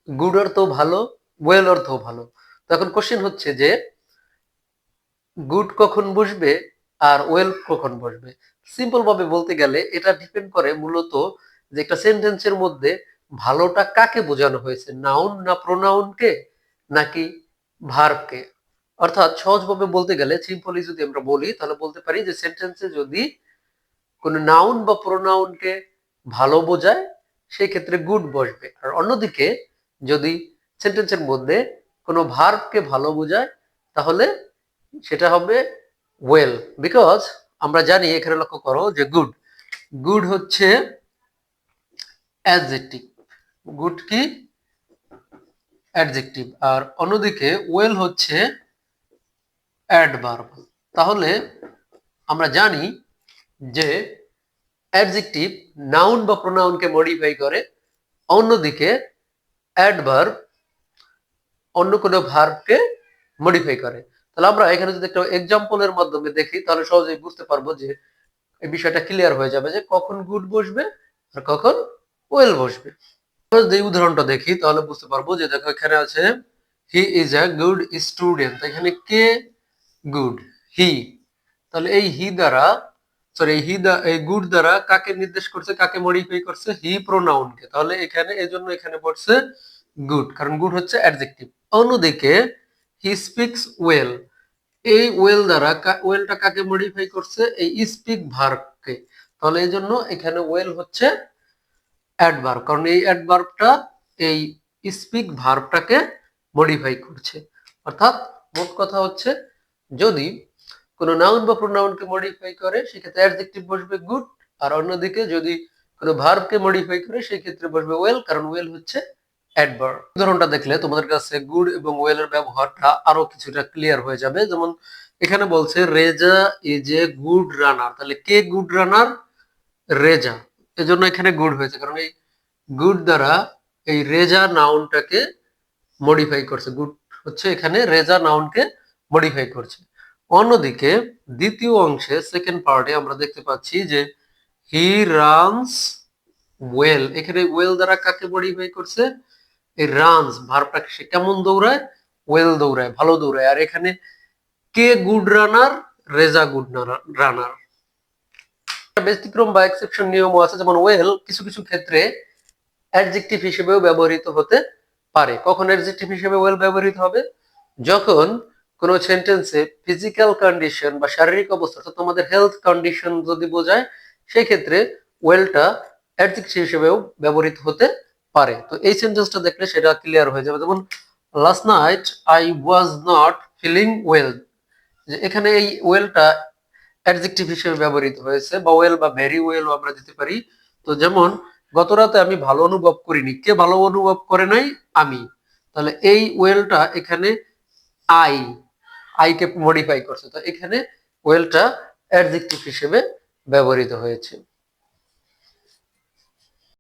Good অর্থ ভালো, well অর্থ ভালো। তো এখন কোশ্চেন হচ্ছে যে গুড কখন বসবে আর ওয়েল কখন বসবে। সিম্পল ভাবে বলতে গেলে এটা ডিপেন্ড করে মূলত যে একটা সেন্টেন্সের মধ্যে ভালোটা কাকে বোঝানো হয়েছে, নাউন না প্রোনাউনকে নাকি ভার্বকে। অর্থাৎ সহজভাবে বলতে গেলে সিম্পলি যদি আমরা বলি তাহলে বলতে পারি যে সেন্টেন্সে যদি কোনো নাউন বা প্রোনাউনকে ভালো বোঝায় সেই ক্ষেত্রে গুড বসবে, আর অন্যদিকে যদি সেন্টেন্সের মধ্যে কোনো ভার্বকে ভালো বোঝায় তাহলে সেটা হবে ওয়েল। বিকজ আমরা জানি, এখানে লক্ষ্য করো যে গুড, গুড হচ্ছে অ্যাডজেক্টিভ, গুড কি অ্যাডজেক্টিভ, আর অন্যদিকে ওয়েল হচ্ছে অ্যাডভার্ব। তাহলে আমরা জানি যে অ্যাডজেক্টিভ নাউন বা প্রোনাউনকে মডিফাই করে, অন্যদিকে অ্যাডভার্ব অন্য কোনো ভার্বকে মডিফাই করে। তাহলে আমরা এখানে যদি একটা এক্সাম্পলের মাধ্যমে দেখি তাহলে সহজেই বুঝতে পারবো যে এই বিষয়টা ক্লিয়ার হয়ে যাবে যে কখন গুড বসবে আর কখন ওয়েল বসবে। যদি উদাহরণটা দেখি তাহলে বুঝতে পারবো যে দেখো এখানে আছে he is a good student. এখানে কে গুড? হি। তাহলে এই হি দ্বারা, সরি এই গুড দ্বারা কাকে নির্দেশ করছে, কাকে মডিফাই করছে? হি প্রোনাউনকে। তাহলে এখানে এজন্য এখানে পড়ছে গুড, কারণ গুড হচ্ছে অ্যাডজেক্টিভ। অন্যদিকে হি স্পিক্স ওয়েল, এই ওয়েল দ্বারা ওয়েলটা কাকে মডিফাই করছে? এই স্পিক ভার্বকে। তাহলে এই জন্য এখানে ওয়েল হচ্ছে অ্যাডভার্ব, কারণ এই অ্যাডভার্বটা এই স্পিক ভার্বটাকে মডিফাই করছে। অর্থাৎ মোট কথা হচ্ছে যদি কোনো নাউন বা প্রোনাউনকে মডিফাই করে সেক্ষেত্রে অ্যাডজেক্টিভ বসবে গুড, আর অন্যদিকে যদি কোনো ভার্বকে মডিফাই করে সেই ক্ষেত্রে বসবে ওয়েল, কারণ ওয়েল হচ্ছে অ্যাডভার্ব। উদাহরণটা দেখলে তোমাদের কাছে গুড এবং ওয়েল এর ব্যবহারটা আরো কিছুটা ক্লিয়ার হয়ে যাবে। যেমন এখানে বলছে রেজা ইজ এ গুড রানার। তাহলে কে গুড রানার? রেজা। এজন্য এখানে গুড হয়েছে, কারণ এই গুড দ্বারা এই রেজা নাউনটাকে মডিফাই করছে। গুড হচ্ছে এখানে রেজা নাউনকে মডিফাই করছে। অন্যদিকে দ্বিতীয় অংশে সেকেন্ড পার্টে আমরা দেখতে পাচ্ছি যে হি রানস ওয়েল। এখানে ওয়েল দ্বারা কাকে মডিফাই করছে? এই রানস ভার্বটাকে, সে কেমন দৌড়ায়? ওয়েল দৌড়ায়, ভালো দৌড়ায়। আর এখানে কে গুড রানার? রেজা গুড রানার। ব্যতিক্রম বা এক্সেপশন নিয়মও আছে, যেমন ওয়েল কিছু কিছু ক্ষেত্রে অ্যাডজেক্টিভ হিসেবেও ব্যবহৃত হতে পারে। কখন অ্যাডজেক্টিভ হিসেবে ওয়েল ব্যবহৃত হবে? যখন কোনো সেন্টেন্সে ফিজিক্যাল কন্ডিশন বা শারীরিক অবস্থা, অর্থাৎ তোমাদের হেলথ কন্ডিশন যদি বোঝায় সেই ক্ষেত্রে ওয়েলটা অ্যাডজেক্টিভ হিসেবেও ব্যবহৃত হতে পারে। তো এই সেন্টেন্সটা দেখলে সেটা ক্লিয়ার হয়ে যাবে। যেমন last night I was not feeling well, যে এখানে এই ওয়েলটা অ্যাডজেক্টিভ হিসেবে ব্যবহৃত হয়েছে, বা ওয়েল বা ভেরি ওয়েলও আমরা দিতে পারি। তো যেমন গত রাতে আমি ভালো অনুভব করিনি। কে ভালো অনুভব করে নাই? আমি। তাহলে এই ওয়েলটা এখানে আই, আইকে মডিফাই করছে। তো এখানে ওয়েলটা অ্যাডজেক্টিভ হিসেবে ব্যবহৃত হয়েছে।